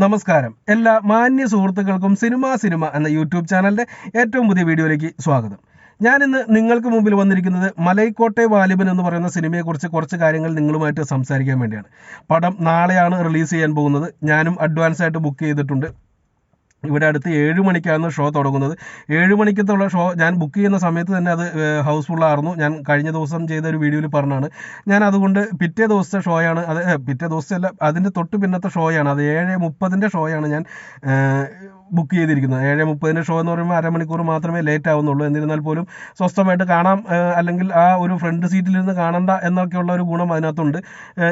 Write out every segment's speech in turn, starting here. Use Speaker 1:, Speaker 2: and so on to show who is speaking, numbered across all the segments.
Speaker 1: നമസ്കാരം എല്ലാ മാന്യ സുഹൃത്തുക്കൾക്കും സിനിമ എന്ന യൂട്യൂബ് ചാനലിന്റെ ഏറ്റവും പുതിയ വീഡിയോയിലേക്ക് സ്വാഗതം. ഞാനിന്ന് നിങ്ങൾക്ക് മുമ്പിൽ വന്നിരിക്കുന്നത് മലൈക്കോട്ടെ വാലിബൻ എന്ന് പറയുന്ന സിനിമയെക്കുറിച്ച് കുറച്ച് കാര്യങ്ങൾ നിങ്ങളുമായിട്ട് സംസാരിക്കാൻ വേണ്ടിയാണ്. പടം നാളെയാണ് റിലീസ് ചെയ്യാൻ പോകുന്നത്. ഞാനും അഡ്വാൻസ് ആയിട്ട് ബുക്ക് ചെയ്തിട്ടുണ്ട്. ഇവിടെ അടുത്ത് 7 മണിക്കാണ് ഷോ തുടങ്ങുന്നത്. 7 മണിക്കത്തുള്ള ഷോ ഞാൻ ബുക്ക് ചെയ്യുന്ന സമയത്ത് തന്നെ അത് ഹൗസ്ഫുള്ളായിരുന്നു. ഞാൻ കഴിഞ്ഞ ദിവസം ചെയ്ത ഒരു വീഡിയോയിൽ പറഞ്ഞാണ്. ഞാൻ അതുകൊണ്ട് പിറ്റേ ദിവസത്തെ ഷോയാണ് അത്, പിറ്റേ ദിവസമല്ല, അതിൻ്റെ തൊട്ട് പിന്നത്തെ ഷോയാണ് അത്. 7:30 ഷോയാണ് ഞാൻ ബുക്ക് ചെയ്തിരിക്കുന്നത്. 7:30 ഷോ എന്ന് പറയുമ്പോൾ അരമണിക്കൂർ മാത്രമേ ലേറ്റ് ആവുന്നുള്ളൂ. എന്നിരുന്നാൽ പോലും സ്വസ്ഥമായിട്ട് കാണാം, അല്ലെങ്കിൽ ആ ഒരു ഫ്രണ്ട് സീറ്റിലിരുന്ന് കാണണ്ട എന്നൊക്കെയുള്ള ഒരു ഗുണം അതിനകത്തുണ്ട്.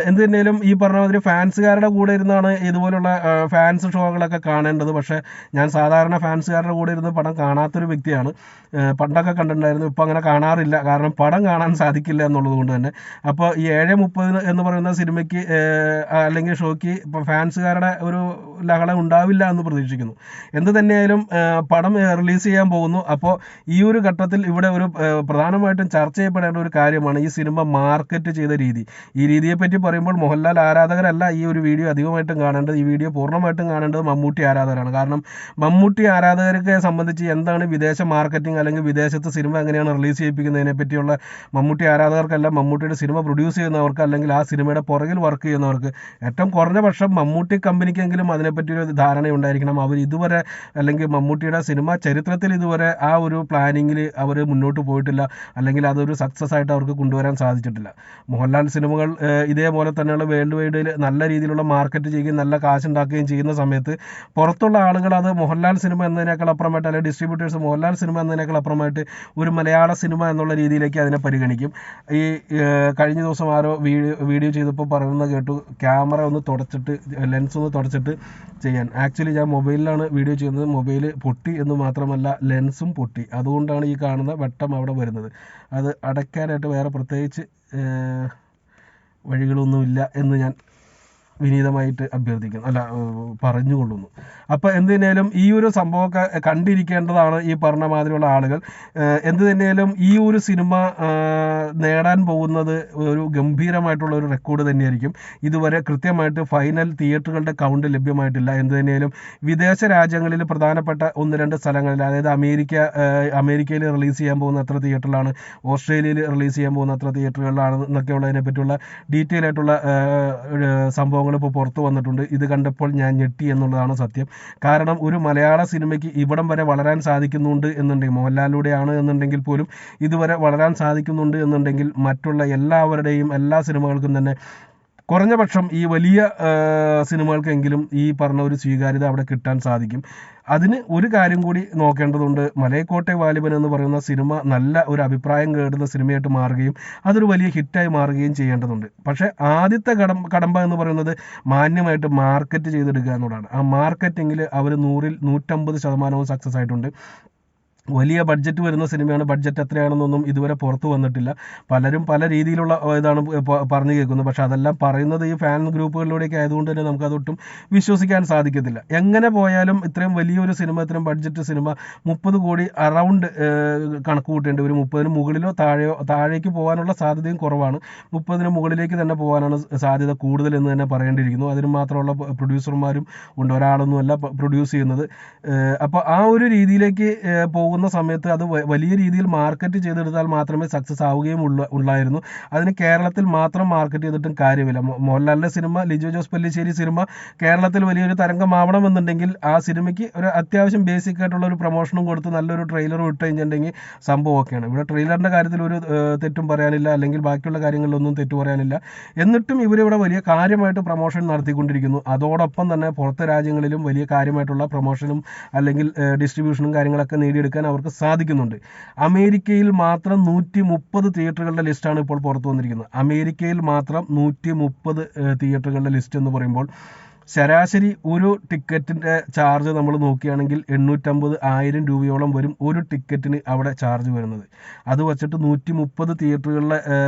Speaker 1: എന്ത് തന്നെയാലും ഈ പറഞ്ഞ മാതിരി ഫാൻസുകാരുടെ കൂടെ ഇരുന്നാണ് ഇതുപോലുള്ള ഫാൻസ് ഷോകളൊക്കെ കാണേണ്ടത്. പക്ഷേ ഞാൻ സാധാരണ ഫാൻസുകാരുടെ കൂടെ ഇരുന്ന് പടം കാണാത്തൊരു വ്യക്തിയാണ്. പണ്ടൊക്കെ കണ്ടിട്ടുണ്ടായിരുന്നു, ഇപ്പോൾ അങ്ങനെ കാണാറില്ല. കാരണം പടം കാണാൻ സാധിക്കില്ല എന്നുള്ളത് കൊണ്ട് തന്നെ. അപ്പോൾ ഈ 7:30 എന്ന് പറയുന്ന സിനിമയ്ക്ക് അല്ലെങ്കിൽ ഷോയ്ക്ക് ഇപ്പോൾ ഫാൻസുകാരുടെ ഒരു ലഹളം ഉണ്ടാവില്ല എന്ന് പ്രതീക്ഷിക്കുന്നു. എന്ത് തന്നെയായാലും പടം റിലീസ് ചെയ്യാൻ പോകുന്നു. അപ്പോൾ ഈ ഒരു ഘട്ടത്തിൽ ഇവിടെ ഒരു പ്രധാനമായിട്ടും ചർച്ച ചെയ്യപ്പെടേണ്ട ഒരു കാര്യമാണ് ഈ സിനിമ മാർക്കറ്റ് ചെയ്ത രീതി. ഈ രീതിയെപ്പറ്റി പറയുമ്പോൾ മോഹൻലാൽ ആരാധകരല്ല ഈ ഒരു വീഡിയോ അധികമായിട്ടും കാണേണ്ടത്. ഈ വീഡിയോ പൂർണ്ണമായിട്ടും കാണേണ്ടത് മമ്മൂട്ടി ആരാധകരാണ്. കാരണം മമ്മൂട്ടി ആരാധകരെ സംബന്ധിച്ച് എന്താണ് വിദേശ മാർക്കറ്റിംഗ്, അല്ലെങ്കിൽ വിദേശത്ത് സിനിമ എങ്ങനെയാണ് റിലീസ് ചെയ്യിപ്പിക്കുന്നതിനെ പറ്റിയുള്ള മമ്മൂട്ടി ആരാധകർക്കല്ല, മമ്മൂട്ടിയുടെ സിനിമ പ്രൊഡ്യൂസ് ചെയ്യുന്നവർക്ക്, അല്ലെങ്കിൽ ആ സിനിമയുടെ പുറകിൽ വർക്ക് ചെയ്യുന്നവർക്ക് ഏറ്റവും കുറഞ്ഞ പക്ഷം മമ്മൂട്ടി കമ്പനിക്കെങ്കിലും അതിനെപ്പറ്റി ഒരു ധാരണയുണ്ടായിരിക്കണം. അവർ ഇതുവരെ, അല്ലെങ്കിൽ മമ്മൂട്ടിയുടെ സിനിമ ചരിത്രത്തിൽ ഇതുവരെ ആ ഒരു പ്ലാനിങ്ങിൽ അവർ മുന്നോട്ട് പോയിട്ടില്ല, അല്ലെങ്കിൽ അതൊരു സക്സസ് ആയിട്ട് അവർക്ക് കൊണ്ടുവരാൻ സാധിച്ചിട്ടില്ല. മോഹൻലാൽ സിനിമകൾ ഇതേപോലെ തന്നെയുള്ള വേൾഡ് വൈഡിൽ നല്ല രീതിയിലുള്ള മാർക്കറ്റ് ചെയ്യുകയും നല്ല കാശുണ്ടാക്കുകയും ചെയ്യുന്ന സമയത്ത് പുറത്തുള്ള ആളുകൾ അത് മോഹൻലാൽ സിനിമ എന്നതിനേക്കാൾ അപ്പുറമായിട്ട്, അല്ലെങ്കിൽ ഡിസ്ട്രിബ്യൂട്ടേഴ്സ് മോഹൻലാൽ സിനിമ എന്നതിനേക്കാൾ അപ്പുറമായിട്ട് ഒരു മലയാള സിനിമ എന്നുള്ള രീതിയിലേക്ക് അതിനെ പരിഗണിക്കും. ഈ കഴിഞ്ഞ ദിവസം ആരോ വീഡിയോ ചെയ്തപ്പോൾ പറയുന്നത് കേട്ടു, ക്യാമറ ഒന്ന് തുടച്ചിട്ട്, ലെൻസ് ഒന്ന് തുടച്ചിട്ട് ചെയ്യാൻ. ആക്ച്വലി ഞാൻ മൊബൈലിലാണ് വീഡിയോ ചെയ്യുന്നത്. മൊബൈൽ പൊട്ടി എന്ന് മാത്രമല്ല, ലെൻസും പൊട്ടി. അതുകൊണ്ടാണ് ഈ കാണുന്ന വെട്ടം അവിടെ വരുന്നത്. അത് അടയ്ക്കാനായിട്ട് വേറെ പ്രത്യേകിച്ച് വഴികളൊന്നുമില്ല എന്ന് ഞാൻ വിനീതമായിട്ട് അഭ്യർത്ഥിക്കുന്നു, അല്ല പറഞ്ഞുകൊള്ളുന്നു. അപ്പോൾ എന്ത് തന്നെയാലും ഈ ഒരു സംഭവമൊക്കെ കണ്ടിരിക്കേണ്ടതാണ് ഈ പറഞ്ഞ മാതിരിയുള്ള ആളുകൾ. എന്ത് തന്നെയാലും ഈ ഒരു സിനിമ നേടാൻ പോകുന്നത് ഒരു ഗംഭീരമായിട്ടുള്ള ഒരു റെക്കോർഡ് തന്നെയായിരിക്കും. ഇതുവരെ കൃത്യമായിട്ട് ഫൈനൽ തിയേറ്ററുകളുടെ കൗണ്ട് ലഭ്യമായിട്ടില്ല. എന്ത് തന്നെയാലും വിദേശ രാജ്യങ്ങളിൽ പ്രധാനപ്പെട്ട 1-2 സ്ഥലങ്ങളിൽ, അതായത് അമേരിക്കയിൽ റിലീസ് ചെയ്യാൻ പോകുന്ന അത്ര തിയേറ്ററിലാണ്, ഓസ്ട്രേലിയയിൽ റിലീസ് ചെയ്യാൻ പോകുന്ന അത്ര തിയേറ്ററുകളിലാണ് എന്നൊക്കെയുള്ളതിനെ പറ്റിയുള്ള ഡീറ്റെയിൽ ആയിട്ടുള്ള സംഭവങ്ങൾ ഇപ്പോൾ പുറത്തു വന്നിട്ടുണ്ട്. ഇത് കണ്ടപ്പോൾ ഞാൻ ഞെട്ടി എന്നുള്ളതാണ് സത്യം. കാരണം ഒരു മലയാള സിനിമയ്ക്ക് ഇവിടം വരെ വളരാൻ സാധിക്കുന്നുണ്ട് എന്നുണ്ടെങ്കിൽ, മോഹൻലാലിലൂടെയാണ് എന്നുണ്ടെങ്കിൽ പോലും ഇതുവരെ വളരാൻ സാധിക്കുന്നുണ്ട് എന്നുണ്ടെങ്കിൽ, മറ്റുള്ള എല്ലാവരുടെയും എല്ലാ സിനിമകൾക്കും തന്നെ കുറഞ്ഞ പക്ഷം ഈ വലിയ സിനിമകൾക്കെങ്കിലും ഈ പറഞ്ഞ ഒരു സ്വീകാര്യത അവിടെ കിട്ടാൻ സാധിക്കും. അതിന് ഒരു കാര്യം കൂടി നോക്കേണ്ടതുണ്ട്. മലൈക്കോട്ടെ വാലിബൻ എന്ന് പറയുന്ന സിനിമ നല്ല ഒരു അഭിപ്രായം കേടുന്ന സിനിമയായിട്ട് മാറുകയും അതൊരു വലിയ ഹിറ്റായി മാറുകയും ചെയ്യേണ്ടതുണ്ട്. പക്ഷേ ആദ്യത്തെ കടമ്പ എന്ന് പറയുന്നത് മാന്യമായിട്ട് മാർക്കറ്റ് ചെയ്തെടുക്കുക എന്നുള്ളതാണ്. ആ മാർക്കറ്റിങ്ങിൽ അവർ 100-ൽ 150% സക്സസ് ആയിട്ടുണ്ട്. വലിയ ബഡ്ജറ്റ് വരുന്ന സിനിമയാണ്. ബഡ്ജറ്റ് എത്രയാണെന്നൊന്നും ഇതുവരെ പുറത്തു വന്നിട്ടില്ല. പലരും പല രീതിയിലുള്ള ഇതാണ് പറഞ്ഞു കേൾക്കുന്നത്. പക്ഷെ അതെല്ലാം പറയുന്നത് ഈ ഫാൻ ഗ്രൂപ്പുകളിലൂടെയൊക്കെ ആയതുകൊണ്ട് തന്നെ നമുക്കതൊട്ടും വിശ്വസിക്കാൻ സാധിക്കത്തില്ല. എങ്ങനെ പോയാലും ഇത്രയും വലിയൊരു സിനിമ, ഇത്രയും ബഡ്ജറ്റ് സിനിമ 30 കോടി അറൗണ്ട് കണക്ക് കൂട്ടേണ്ടി വരും. 30-ന് മുകളിലോ താഴേക്ക് പോകാനുള്ള സാധ്യതയും കുറവാണ്. 30-ന് മുകളിലേക്ക് തന്നെ പോകാനാണ് സാധ്യത കൂടുതൽ എന്ന് തന്നെ പറയേണ്ടിയിരിക്കുന്നു. അതിന് മാത്രമുള്ള പ്രൊഡ്യൂസർമാരും ഉണ്ട്, ഒരാളൊന്നുമല്ല പ്രൊഡ്യൂസ് ചെയ്യുന്നത്. അപ്പോൾ ആ ഒരു രീതിയിലേക്ക് പോകുന്ന സമയത്ത് അത് വലിയ രീതിയിൽ മാർക്കറ്റ് ചെയ്തെടുത്താൽ മാത്രമേ സക്സസ് ആവുകയും ഉള്ളായിരുന്നു. അതിന് കേരളത്തിൽ മാത്രം മാർക്കറ്റ് ചെയ്തിട്ടും കാര്യമില്ല. മോഹൻലാലിൻ്റെ സിനിമ, ലിജോ ജോസ് പല്ലിശ്ശേരി സിനിമ കേരളത്തിൽ വലിയൊരു തരംഗമാവണമെന്നുണ്ടെങ്കിൽ ആ സിനിമയ്ക്ക് ഒരു അത്യാവശ്യം ബേസിക് ആയിട്ടുള്ള ഒരു പ്രൊമോഷനും കൊടുത്ത് നല്ലൊരു ട്രെയിലറും ഇട്ട് കഴിഞ്ഞിട്ടുണ്ടെങ്കിൽ സംഭവം ഒക്കെയാണ്. ഇവിടെ ട്രെയിലറിൻ്റെ കാര്യത്തിൽ ഒരു തെറ്റും പറയാനില്ല, അല്ലെങ്കിൽ ബാക്കിയുള്ള കാര്യങ്ങളിലൊന്നും തെറ്റു പറയാനില്ല. എന്നിട്ടും ഇവരിവിടെ വലിയ കാര്യമായിട്ട് പ്രൊമോഷൻ നടത്തിക്കൊണ്ടിരിക്കുന്നു. അതോടൊപ്പം തന്നെ പുറത്തെ രാജ്യങ്ങളിലും വലിയ കാര്യമായിട്ടുള്ള പ്രൊമോഷനും അല്ലെങ്കിൽ ഡിസ്ട്രിബ്യൂഷനും കാര്യങ്ങളൊക്കെ നേടിയെടുക്കാൻ അവർക്ക് സാധിക്കുന്നുണ്ട്. അമേരിക്കയിൽ മാത്രം 130 തിയേറ്ററുകളുടെ ലിസ്റ്റാണ് ഇപ്പോൾ പുറത്തു വന്നിരിക്കുന്നത്. അമേരിക്കയിൽ മാത്രം 130 തിയേറ്ററുകളുടെ ലിസ്റ്റ് എന്ന് പറയുമ്പോൾ ശരാശരി ഒരു ടിക്കറ്റിൻ്റെ ചാർജ് നമ്മൾ നോക്കുകയാണെങ്കിൽ 850-1000 രൂപയോളം വരും ഒരു ടിക്കറ്റിന് അവിടെ ചാർജ് വരുന്നത്. അത് വച്ചിട്ട് 130 തിയേറ്ററുകളിലെ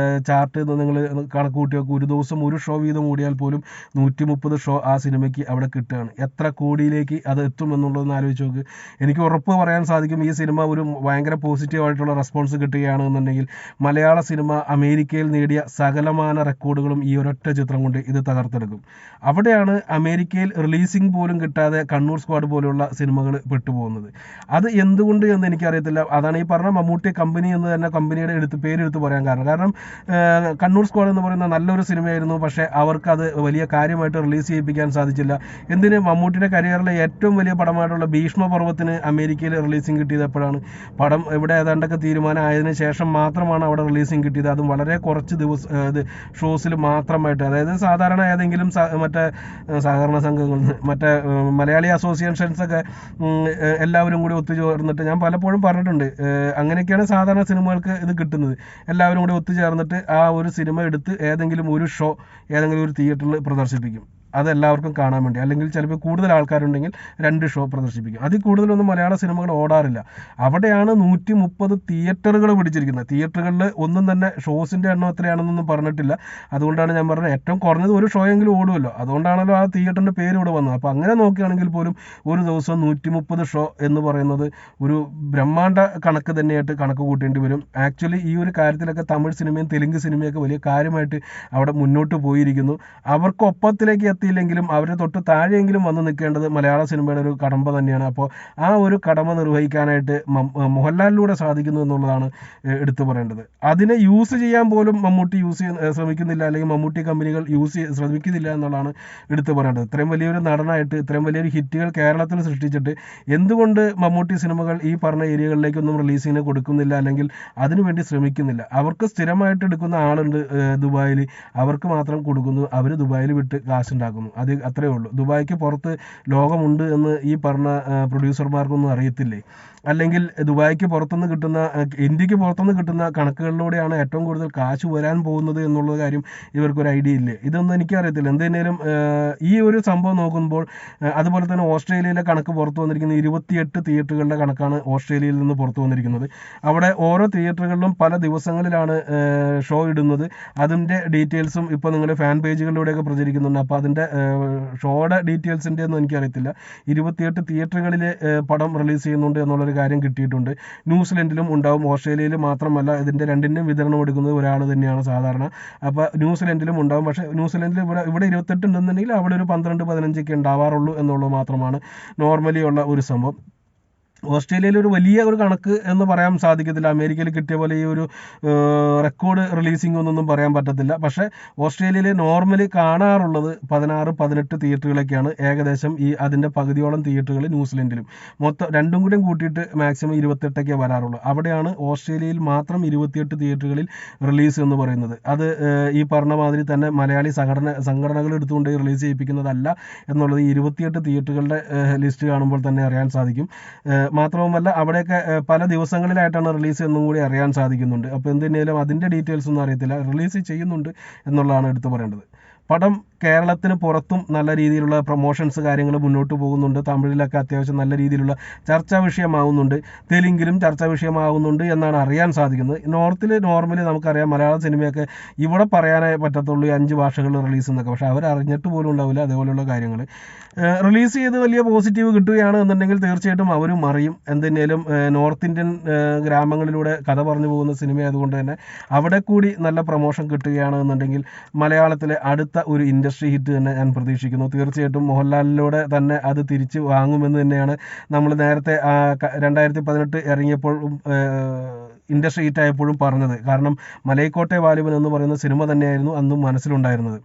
Speaker 1: ചാർട്ട് നിങ്ങൾ കണക്ക് കൂട്ടി നോക്കുക. ഒരു ദിവസം ഒരു ഷോ വീതം ഓടിയാൽ പോലും 130 ഷോ ആ സിനിമയ്ക്ക് അവിടെ കിട്ടുകയാണ്. എത്ര കോടിയിലേക്ക് അത് എത്തുമെന്നുള്ളതെന്ന് ആലോചിച്ച് നോക്ക്. എനിക്ക് ഉറപ്പ് പറയാൻ സാധിക്കും, ഈ സിനിമ ഒരു ഭയങ്കര പോസിറ്റീവായിട്ടുള്ള റെസ്പോൺസ് കിട്ടുകയാണെന്നുണ്ടെങ്കിൽ മലയാള സിനിമ അമേരിക്കയിൽ നേടിയ സകലമാന റെക്കോർഡുകളും ഈ ഒരൊറ്റ ചിത്രം കൊണ്ട് ഇത് തകർത്തെടുക്കും. അവിടെയാണ് അമേരിക്കയിൽ റിലീസിംഗ് പോലും കിട്ടാതെ കണ്ണൂർ സ്ക്വാഡ് പോലുള്ള സിനിമകൾ പെട്ടുപോകുന്നത്. അത് എന്തുകൊണ്ട് എന്ന് എനിക്കറിയത്തില്ല. അതാണ് ഈ പറഞ്ഞ മമ്മൂട്ടി കമ്പനി എന്ന് തന്നെ കമ്പനിയുടെ പേരെടുത്ത് പറയാൻ കാരണം കണ്ണൂർ സ്ക്വാഡ് എന്ന് പറയുന്ന നല്ലൊരു സിനിമയായിരുന്നു. പക്ഷേ അവർക്കത് വലിയ കാര്യമായിട്ട് റിലീസ് ചെയ്യിപ്പിക്കാൻ സാധിച്ചില്ല. എന്തിന് മമ്മൂട്ടിയുടെ കരിയറിലെ ഏറ്റവും വലിയ പടമായിട്ടുള്ള ഭീഷ്മപർവ്വത്തിന് അമേരിക്കയിൽ റിലീസിംഗ് കിട്ടിയത് എപ്പോഴാണ്? പടം ഇവിടെ ഏതാണ്ടൊക്കെ തീരുമാനമായതിനു ശേഷം മാത്രമാണ് അവിടെ റിലീസിംഗ് കിട്ടിയത്. അതും വളരെ കുറച്ച് ഷോസിൽ മാത്രമായിട്ട്. അതായത് സാധാരണ ഏതെങ്കിലും മറ്റേ സഹകരണ സംഘങ്ങൾ, മറ്റേ മലയാളി അസോസിയേഷൻസൊക്കെ എല്ലാവരും കൂടി ഒത്തുചേർന്നിട്ട്, ഞാൻ പലപ്പോഴും പറഞ്ഞിട്ടുണ്ട്, അങ്ങനെയൊക്കെയാണ് സാധാരണ സിനിമകൾക്ക് ഇത് കിട്ടുന്നത്. എല്ലാവരും കൂടി ഒത്തുചേർന്നിട്ട് ആ ഒരു സിനിമ എടുത്ത് ഏതെങ്കിലും ഒരു ഷോ ഏതെങ്കിലും ഒരു തിയേറ്ററിൽ പ്രദർശിപ്പിക്കും. അതെല്ലാവർക്കും കാണാൻ വേണ്ടി. അല്ലെങ്കിൽ ചിലപ്പോൾ കൂടുതൽ ആൾക്കാരുണ്ടെങ്കിൽ 2 ഷോ പ്രദർശിപ്പിക്കും. അതിൽ കൂടുതലൊന്നും മലയാള സിനിമകൾ ഓടാറില്ല. അവിടെയാണ് 130 തിയേറ്ററുകൾ പിടിച്ചിരിക്കുന്നത്. തിയേറ്ററുകളിൽ ഒന്നും തന്നെ ഷോസിൻ്റെ എണ്ണം എത്രയാണെന്നൊന്നും പറഞ്ഞിട്ടില്ല. അതുകൊണ്ടാണ് ഞാൻ പറഞ്ഞത് ഏറ്റവും കുറഞ്ഞത് ഒരു ഷോ എങ്കിലും ഓടുമല്ലോ. അതുകൊണ്ടാണല്ലോ ആ തിയേറ്ററിൻ്റെ പേര് ഇവിടെ വന്നത്. അപ്പോൾ അങ്ങനെ നോക്കുകയാണെങ്കിൽ പോലും ഒരു ദിവസം 130 ഷോ എന്ന് പറയുന്നത് ഒരു ബ്രഹ്മാണ്ഡ കണക്ക് തന്നെയായിട്ട് കണക്ക് കൂട്ടേണ്ടി വരും. ആക്ച്വലി ഈ ഒരു കാര്യത്തിലൊക്കെ തമിഴ് സിനിമയും തെലുങ്ക് സിനിമയൊക്കെ വലിയ കാര്യമായിട്ട് അവിടെ മുന്നോട്ട് പോയിരിക്കുന്നു. അവർക്കൊപ്പത്തിലേക്ക് എത്തിയില്ലെങ്കിലും അവരുടെ തൊട്ട് താഴെയെങ്കിലും വന്ന് നിൽക്കേണ്ടത് മലയാള സിനിമയുടെ ഒരു കടമ്പ തന്നെയാണ്. അപ്പോൾ ആ ഒരു കടമ നിർവഹിക്കാനായിട്ട് മോഹൻലാലിലൂടെ സാധിക്കുന്നു എന്നുള്ളതാണ് എടുത്തു പറയേണ്ടത്. അതിനെ യൂസ് ചെയ്യാൻ പോലും മമ്മൂട്ടി ശ്രമിക്കുന്നില്ല, അല്ലെങ്കിൽ മമ്മൂട്ടി കമ്പനികൾ ശ്രമിക്കുന്നില്ല എന്നുള്ളതാണ് എടുത്തു പറയേണ്ടത്. ഇത്രയും വലിയൊരു നടനായിട്ട് ഇത്രയും വലിയൊരു ഹിറ്റുകൾ കേരളത്തിൽ സൃഷ്ടിച്ചിട്ട് എന്തുകൊണ്ട് മമ്മൂട്ടി സിനിമകൾ ഈ പറഞ്ഞ ഏരിയകളിലേക്കൊന്നും റിലീസിങ്ങിന് കൊടുക്കുന്നില്ല, അല്ലെങ്കിൽ അതിനുവേണ്ടി ശ്രമിക്കുന്നില്ല? അവർക്ക് സ്ഥിരമായിട്ട് എടുക്കുന്ന ആളുണ്ട് ദുബായിൽ, അവർക്ക് മാത്രം കൊടുക്കുന്നു. അവർ ദുബായിൽ വിട്ട് കാശുണ്ടാക്കുന്നു. അത് അത്രയേ ഉള്ളൂ. ദുബായ്ക്ക് പുറത്ത് ലോകമുണ്ട് എന്ന് ഈ പറഞ്ഞ പ്രൊഡ്യൂസർമാർക്കൊന്നും അറിയത്തില്ലേ? അല്ലെങ്കിൽ ദുബായ്ക്ക് പുറത്തുനിന്ന് കിട്ടുന്ന, ഇന്ത്യക്ക് പുറത്തുനിന്ന് കിട്ടുന്ന കണക്കുകളിലൂടെയാണ് ഏറ്റവും കൂടുതൽ കാശ് വരാൻ പോകുന്നത് എന്നുള്ള കാര്യം ഇവർക്കൊരു ഐഡിയ ഇല്ലേ? ഇതൊന്നും എനിക്കറിയത്തില്ല. എന്തിനേലും ഈ ഒരു സംഭവം നോക്കുമ്പോൾ, അതുപോലെ തന്നെ ഓസ്ട്രേലിയയിലെ കണക്ക് പുറത്തു വന്നിരിക്കുന്നത് 28 തിയേറ്ററുകളുടെ കണക്കാണ് ഓസ്ട്രേലിയയിൽ നിന്ന് പുറത്തു വന്നിരിക്കുന്നത്. അവിടെ ഓരോ തിയേറ്ററുകളിലും പല ദിവസങ്ങളിലാണ് ഷോ ഇടുന്നത്. അതിൻ്റെ ഡീറ്റെയിൽസും ഇപ്പോൾ നിങ്ങളുടെ ഫാൻ പേജുകളിലൂടെയൊക്കെ പ്രചരിക്കുന്നുണ്ട്. അപ്പോൾ അതിൻ്റെ ഷോയുടെ ഡീറ്റെയിൽസിൻ്റെ ഒന്നും എനിക്കറിയത്തില്ല. 28 തിയേറ്ററുകളിൽ പടം റിലീസ് ചെയ്യുന്നുണ്ട് എന്നുള്ളൊരു കാര്യം കിട്ടിയിട്ടുണ്ട്. ന്യൂസിലൻഡിലും ഉണ്ടാവും, ഓസ്ട്രേലിയയിൽ മാത്രമല്ല. ഇതിൻ്റെ രണ്ടിൻ്റെയും വിതരണം എടുക്കുന്നത് ഒരാൾ തന്നെയാണ് സാധാരണ. അപ്പോൾ ന്യൂസിലൻഡിലും ഉണ്ടാവും. പക്ഷേ ന്യൂസിലൻഡിൽ ഇവിടെ 28 ഉണ്ടെന്നുണ്ടെങ്കിൽ അവിടെ ഒരു 12-15 ഒക്കെ ഉണ്ടാവാറുള്ളൂ എന്നുള്ളത് മാത്രമാണ് നോർമലി ഉള്ള ഒരു സംഭവം. ഓസ്ട്രേലിയയിൽ ഒരു വലിയ ഒരു കണക്ക് എന്ന് പറയാൻ സാധിക്കത്തില്ല. അമേരിക്കയിൽ കിട്ടിയ പോലെ ഈ ഒരു റെക്കോർഡ് റിലീസിംഗ് ഒന്നും പറയാൻ പറ്റത്തില്ല. പക്ഷേ ഓസ്ട്രേലിയയിൽ നോർമലി കാണാറുള്ളത് 16-18 തിയേറ്ററുകളൊക്കെയാണ്. ഏകദേശം അതിൻ്റെ പകുതിയോളം തിയേറ്ററുകൾ ന്യൂസിലൻഡിലും. മൊത്തം രണ്ടും കൂടിയും കൂട്ടിയിട്ട് മാക്സിമം 28 വരാറുള്ളൂ. അവിടെയാണ് ഓസ്ട്രേലിയയിൽ മാത്രം 28 തിയേറ്ററുകളിൽ റിലീസ് എന്ന് പറയുന്നത്. അത് ഈ പറഞ്ഞ മാതിരി തന്നെ മലയാളി സംഘടനകൾ എടുത്തുകൊണ്ട് റിലീസ് ചെയ്യിപ്പിക്കുന്നതല്ല എന്നുള്ളത് 28 തിയേറ്ററുകളുടെ ലിസ്റ്റ് കാണുമ്പോൾ തന്നെ അറിയാൻ സാധിക്കും. മാത്രവുമല്ല അവിടെയൊക്കെ പല ദിവസങ്ങളിലായിട്ടാണ് റിലീസ് എന്നും കൂടി അറിയാൻ സാധിക്കുന്നുണ്ട്. അപ്പോൾ എന്തിനേലും അതിൻ്റെ ഡീറ്റെയിൽസ് ഒന്നും അറിയത്തില്ല. റിലീസ് ചെയ്യുന്നുണ്ട് എന്നുള്ളതാണ് എടുത്തു പറയേണ്ടത്. പടം കേരളത്തിന് പുറത്തും നല്ല രീതിയിലുള്ള പ്രൊമോഷൻസ് കാര്യങ്ങൾ മുന്നോട്ട് പോകുന്നുണ്ട്. തമിഴിലൊക്കെ അത്യാവശ്യം നല്ല രീതിയിലുള്ള ചർച്ചാ വിഷയമാവുന്നുണ്ട്. തെലുങ്കിലും ചർച്ചാ വിഷയമാവുന്നുണ്ട് എന്നാണ് അറിയാൻ സാധിക്കുന്നത്. നോർത്തിൽ നോർമലി നമുക്കറിയാം മലയാള സിനിമയൊക്കെ ഇവിടെ പറയാനേ പറ്റത്തുള്ളൂ 5 ഭാഷകളിൽ റിലീസ് എന്നൊക്കെ. പക്ഷേ അവർ അറിഞ്ഞിട്ട് പോലും ഉണ്ടാവില്ല അതേപോലെയുള്ള കാര്യങ്ങൾ. റിലീസ് ചെയ്ത് വലിയ പോസിറ്റീവ് കിട്ടുകയാണ് എന്നുണ്ടെങ്കിൽ തീർച്ചയായിട്ടും അവരും അറിയും. എന്തിനേലും നോർത്ത് ഇന്ത്യൻ ഗ്രാമങ്ങളിലൂടെ കഥ പറഞ്ഞു പോകുന്ന സിനിമയായതുകൊണ്ട് തന്നെ അവിടെ കൂടി നല്ല പ്രൊമോഷൻ കിട്ടുകയാണ് എന്നുണ്ടെങ്കിൽ മലയാളത്തിലെ അടുത്ത ഒരു ഇൻഡസ്ട്രി ഹിറ്റ് തന്നെ ഞാൻ പ്രതീക്ഷിക്കുന്നു. തീർച്ചയായിട്ടും മോഹൻലാലിലൂടെ തന്നെ അത് തിരിച്ച് വാങ്ങുമെന്ന് തന്നെയാണ് നമ്മൾ നേരത്തെ 2018 ഇറങ്ങിയപ്പോൾ ഇൻഡസ്ട്രി ഹിറ്റ് ആയപ്പോഴും പറഞ്ഞത്. കാരണം മലൈക്കോട്ടെ വാലിബൻ എന്ന് പറയുന്ന സിനിമ തന്നെയായിരുന്നു അന്നും മനസ്സിലുണ്ടായിരുന്നത്.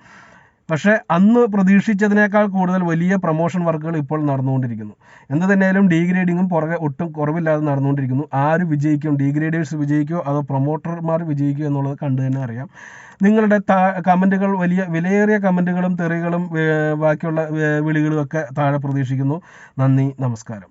Speaker 1: പക്ഷേ അന്ന് പ്രതീക്ഷിച്ചതിനേക്കാൾ കൂടുതൽ വലിയ പ്രൊമോഷൻ വർക്കുകൾ ഇപ്പോൾ നടന്നുകൊണ്ടിരിക്കുന്നു. എന്ത് തന്നെയായാലും ഡീഗ്രേഡിങ്ങും പുറകെ ഒട്ടും കുറവില്ലാതെ നടന്നുകൊണ്ടിരിക്കുന്നു. ആര് വിജയിക്കും? ഡീഗ്രേഡേഴ്സ് വിജയിക്കുമോ അതോ പ്രൊമോട്ടർമാർ വിജയിക്കുമോ എന്നുള്ളത് കണ്ടു തന്നെ അറിയാം. നിങ്ങളുടെ കമൻറ്റുകൾ, വലിയ വിലയേറിയ കമൻറ്റുകളും തെറികളും ബാക്കിയുള്ള വിളികളും ഒക്കെ താഴെ പ്രതീക്ഷിക്കുന്നു. നന്ദി, നമസ്കാരം.